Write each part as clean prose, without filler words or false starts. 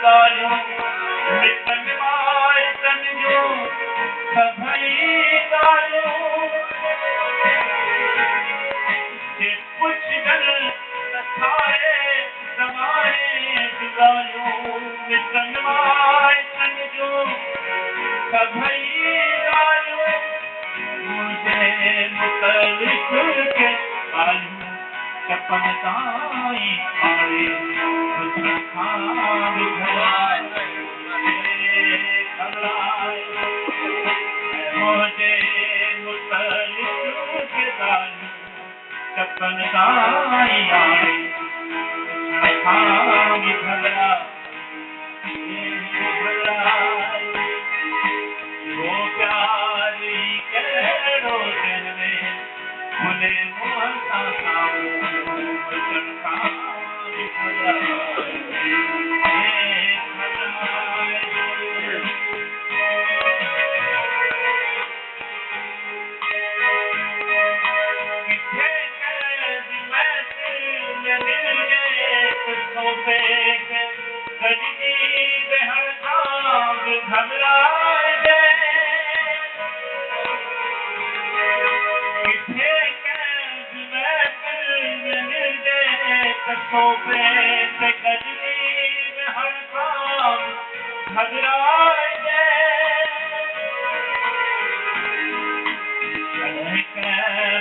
गालूं mitten my तन जो सभई गालूं जे कुछ गल तथाए समाए गालूं मिटन माय तन जो सभई गालूं मुझे मुतलिक के गालूं चपन ताई आए तुझ खान घराए मुझे मुतलिक के गालूं चपन ताई आए तुझ खान घराए वो प्यारी करो कहने खुले मुँह सा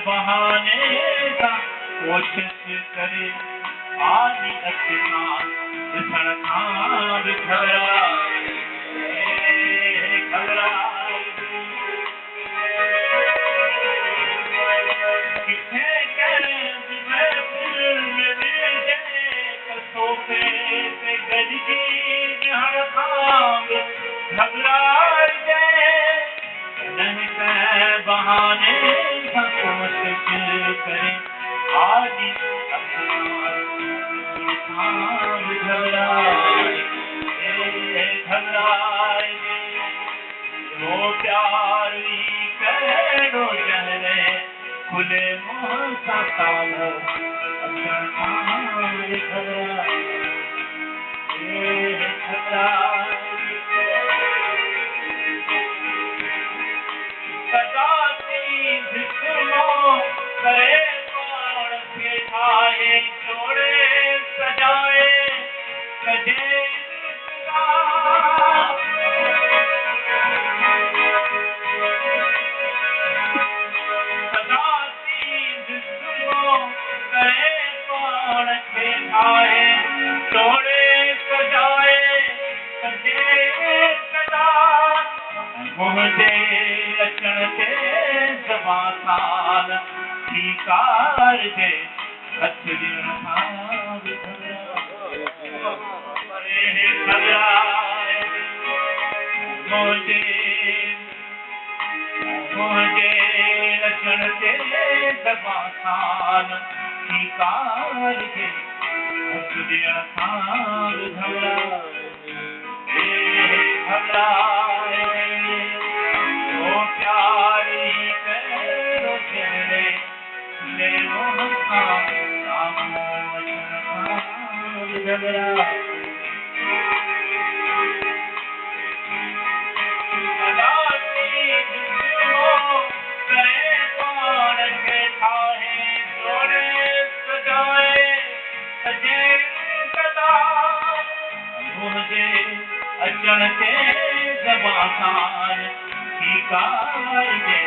बहाने सा कोशिश करे आदि रचना विसण खां विखरा किथे कैद महफिल में मिल जाए सोफे पे गजगी जहर खां घबरा जाए नहीं कह बहाने कोशिश करे आदि घबराए वो प्यारी करो चहरे खुले मुँह सा तालो करे कौन के आए जोड़े सजाए सजे करे कौन के आए जोड़े सजाए सजे सजा मुझे अचण के जवान कार जे अच्छी मुझे अचण के दबासान की कार जे अच्छी ओ प्यारी करो चेहरे ले अचण के जबासान की कार जे